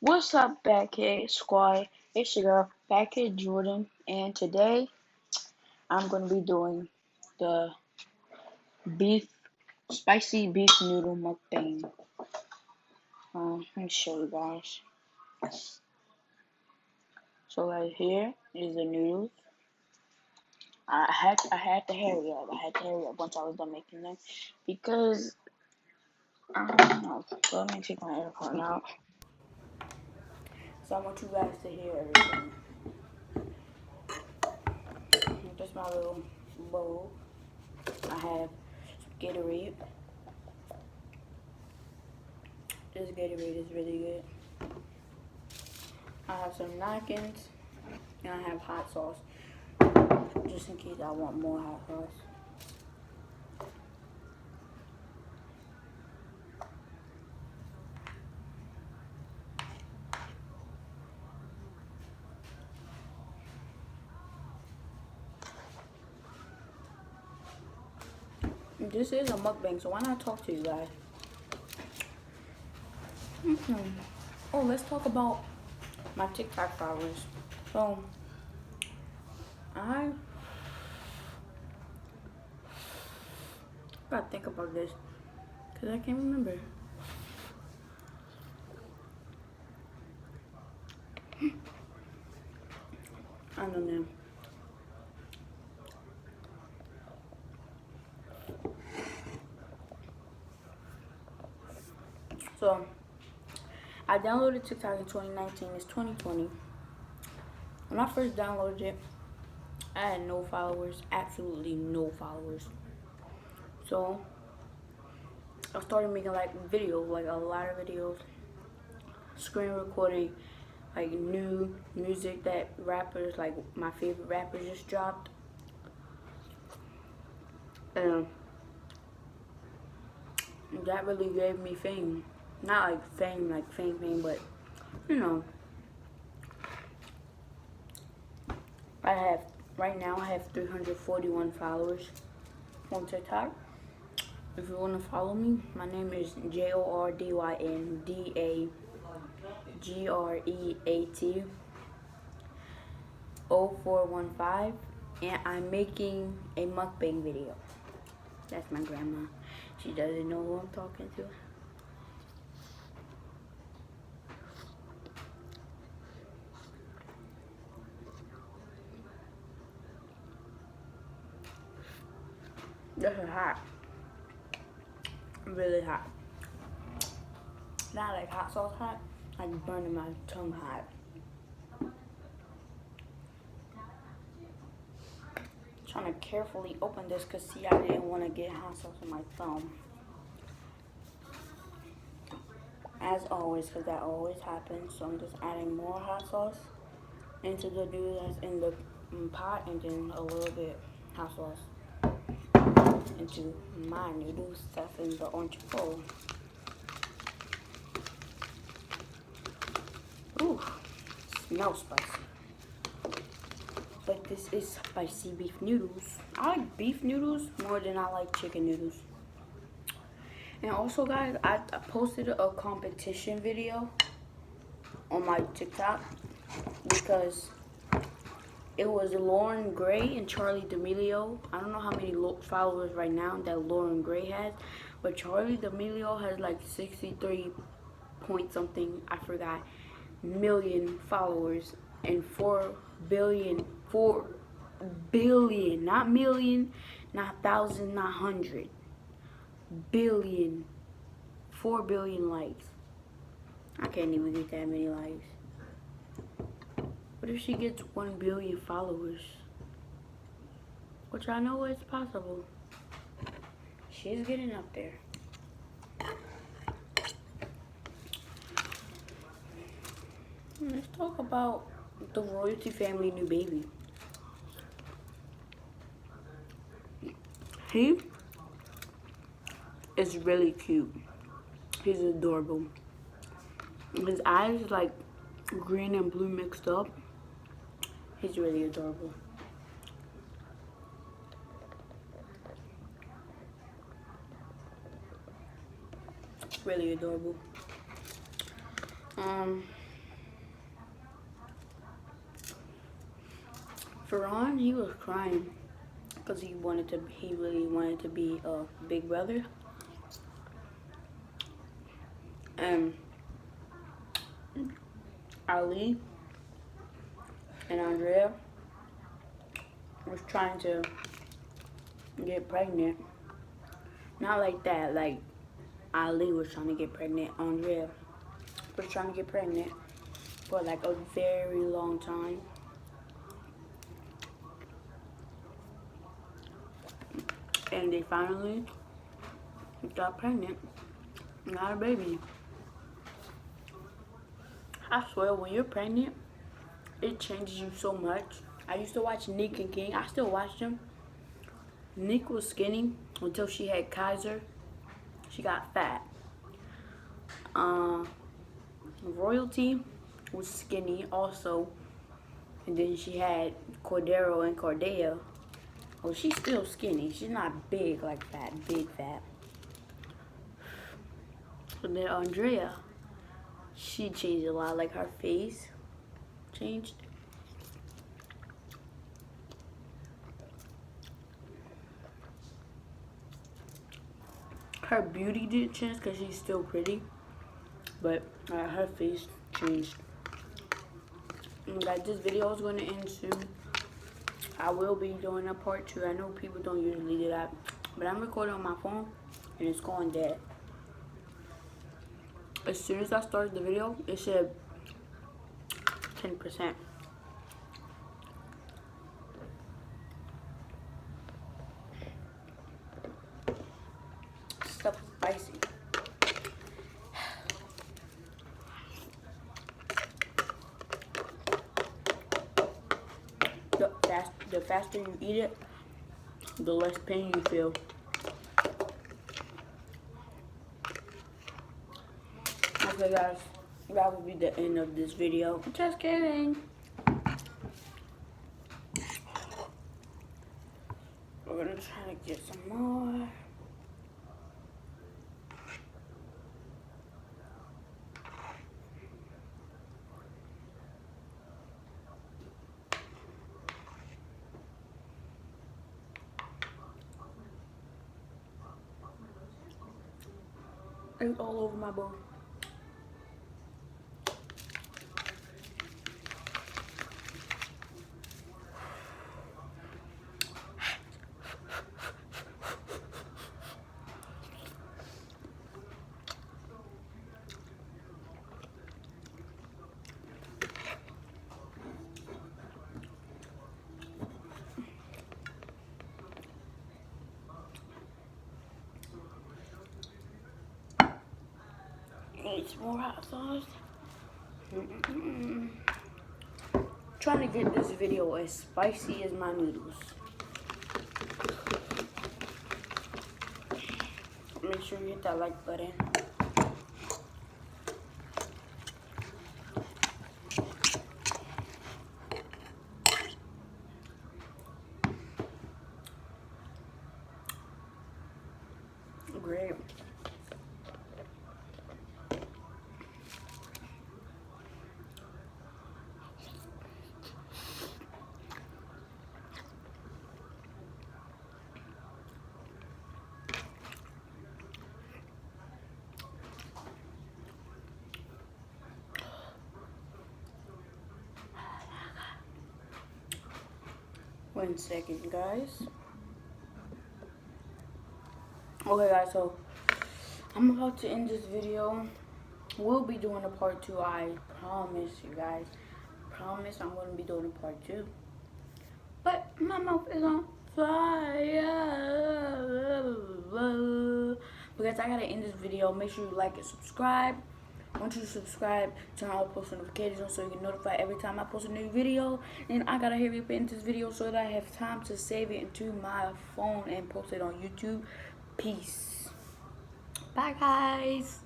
What's up, Backhead Squad? It's your girl, Backhead Jordan, and today I'm going to be doing the beef, spicy beef noodle mukbang. Let me show you guys. So right here is the noodles. I had to hurry up. I had to hurry up once I was done making them because I don't know. So let me take my AirPod out. So I want you guys to hear everything. Just my little bowl. I have Gatorade. This Gatorade is really good. I have some napkins, and I have hot sauce, just in case I want more hot sauce. This is a mukbang, so why not talk to you guys? Oh, let's talk about my TikTok followers. So, I gotta think about this, because I can't remember. I don't know. So, I downloaded TikTok in 2019. It's 2020. When I first downloaded it, I had no followers, absolutely no followers. So, I started making like videos, like a lot of videos, screen recording, like new music that rappers, like my favorite rappers just dropped. And that really gave me fame. Not like fame, but you know, right now I have 341 followers on TikTok. If you want to follow me, my name is JORDYNDAGREAT 0415, and I'm making a mukbang video. That's my grandma. She doesn't know who I'm talking to. This is hot. Really hot. Not like hot sauce hot, like burning my tongue hot. Trying to carefully open this because see, I didn't want to get hot sauce on my thumb. As always, because that always happens. So I'm just adding more hot sauce into the noodle that's in the pot, and then a little bit hot sauce into my noodles that's in the orange bowl. Ooh, smells spicy. But this is spicy beef noodles. I like beef noodles more than I like chicken noodles. And also, guys, I posted a competition video on my TikTok because it was Lauren Gray and Charlie D'Amelio. I don't know how many followers right now that Lauren Gray has, but Charlie D'Amelio has like 63 point something, I forgot, million followers, and 4 billion, not million, not thousand, not hundred, billion, 4 billion likes. I can't even get that many likes. What if she gets 1 billion followers? Which I know is possible. She's getting up there. Let's talk about the royalty family new baby. He is really cute. He's adorable. His eyes like green and blue mixed up. He's really adorable. Really adorable. Ferran, he was crying because he really wanted to be a big brother. And Ali and Andrea was trying to get pregnant. Not like that, like Ali was trying to get pregnant. Andrea was trying to get pregnant for like a very long time. And they finally got pregnant. Got a baby. I swear, when you're pregnant, it changes you so much. I used to watch Nick and King. I still watch them. Nick was skinny until she had Kaiser. She got fat. Royalty was skinny also. And then she had Cordero and Cordea. Well, she's still skinny. She's not big like fat, big fat. And then Andrea, she changed a lot. Like her face changed. Her beauty did change because she's still pretty, but her face changed. And guys, this video is going to end soon. I will be doing a part 2. I know people don't usually do that, but I'm recording on my phone and it's going dead. As soon as I started the video, it said 10%. Stuff is spicy. The faster you eat it, the less pain you feel. Okay guys, that will be the end of this video. Just kidding. We're gonna try to get some more. It's all over my bowl. Need some more hot sauce. Trying to get this video as spicy as my noodles. Make sure you hit that like button. Great. One second, guys. Okay, guys, so I'm about to end this video. We'll be doing a part 2, I promise you guys. Promise I'm going to be doing a part 2. But my mouth is on fire. Because I gotta end this video. Make sure you like and subscribe. Once you subscribe, turn on all post notifications so you get notified every time I post a new video. And I gotta hurry up and end this video so that I have time to save it into my phone and post it on YouTube. Peace. Bye, guys.